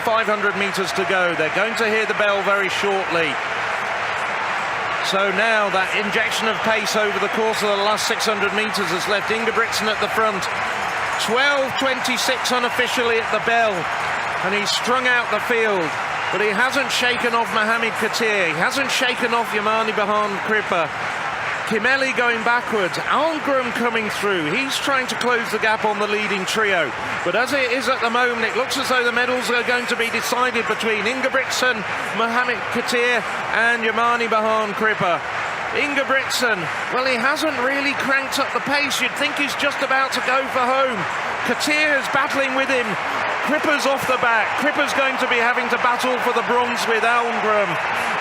500 meters to go. They're going to hear the bell very shortly. So now that injection of pace over the course of the last 600 meters has left Ingebrigtsen at the front. 12:26 unofficially at the bell, and he's strung out the field. But he hasn't shaken off Mohamed Katir. He hasn't shaken off Yemaneberhan Crippa. Kimeli going backwards. Almgren coming through. He's trying to close the gap on the leading trio. But as it is at the moment, it looks as though the medals are going to be decided between Ingebrigtsen, Mohamed Katir and Yemaneberhan Crippa. Ingebrigtsen, well, he hasn't really cranked up the pace. You'd think he's just about to go for home. Katir is battling with him. Crippa's off the back. Crippa's going to be having to battle for the bronze with Almgren.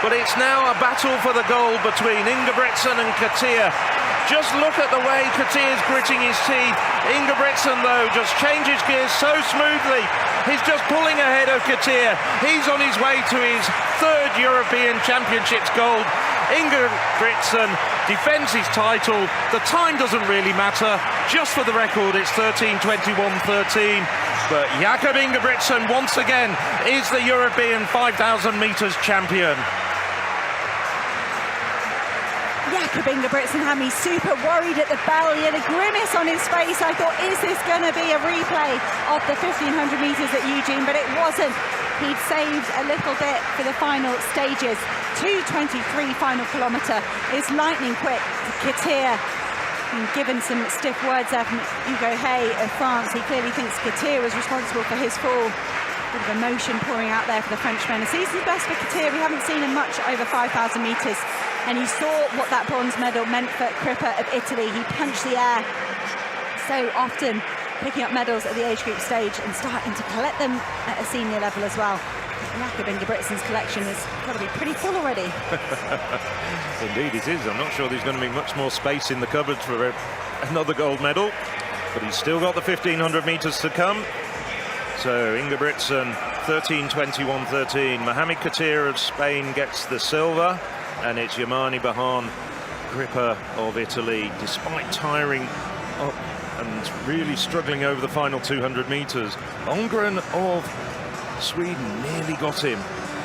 But it's now a battle for the gold between Ingebrigtsen and Katir. Just look at the way Katir's gritting his teeth. Ingebrigtsen, though, just changes gears so smoothly. He's just pulling ahead of Katir. He's on his way to his third European Championships gold. Ingebrigtsen defends his title. The time doesn't really matter. Just for the record, it's 13:21:13. But Jakob Ingebrigtsen, once again, is the European 5,000 metres champion. Jakob Ingebrigtsen had me super worried at the bell. He had a grimace on his face. I thought, is this going to be a replay of the 1,500 metres at Eugene? But it wasn't. He'd saved a little bit for the final stages. 2:23 final kilometre is lightning quick. Katir, given some stiff words there from Hugo Hay of France. He clearly thinks Katir was responsible for his fall. Bit of emotion pouring out there for the Frenchman. A season's best for Katir. We haven't seen him much over 5,000 metres. And he saw what that bronze medal meant for Crippa of Italy. He punched the air so often, picking up medals at the age group stage and starting to collect them at a senior level as well. Jakob Ingebrigtsen's collection has got to be pretty full already. Indeed it is. I'm not sure there's going to be much more space in the cupboard for another gold medal, but he's still got the 1,500 metres to come. So Ingebrigtsen, 13:21:13. Mohamed Katir of Spain gets the silver, and it's Yemaneberhan Crippa of Italy, despite tiring up and really struggling over the final 200 metres. Almgren of Sweden nearly got him,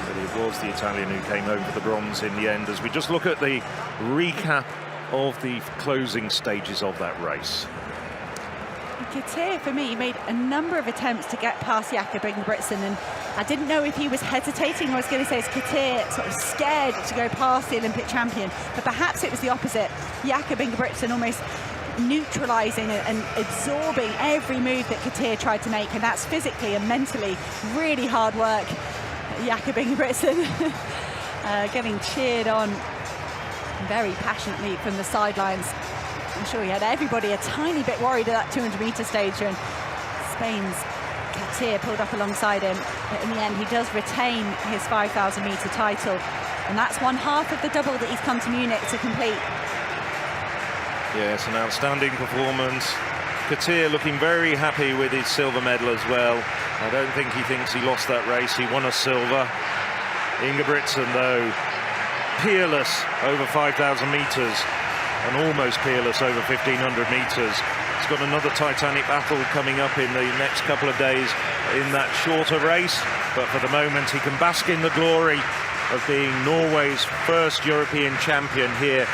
but it was the Italian who came home for the bronze in the end, as we just look at the recap of the closing stages of that race. Katir, for me, made a number of attempts to get past Jakob Ingebrigtsen, and I didn't know if he was hesitating, or I was going to say, is Katir sort of scared to go past the Olympic champion? But perhaps it was the opposite. Jakob Ingebrigtsen almost neutralising and absorbing every move that Katir tried to make, and that's physically and mentally really hard work. Jakob Ingebrigtsen getting cheered on very passionately from the sidelines. I'm sure he had everybody a tiny bit worried at that 200-metre stage, and Spain's Katir pulled up alongside him. But in the end, he does retain his 5,000-metre title, and that's one half of the double that he's come to Munich to complete. Yes, an outstanding performance. Katir looking very happy with his silver medal as well. I don't think he thinks he lost that race. He won a silver. Ingebrigtsen, though, peerless over 5,000 metres and almost peerless over 1,500 metres. He's got another titanic battle coming up in the next couple of days in that shorter race. But for the moment, he can bask in the glory of being Norway's first European champion here.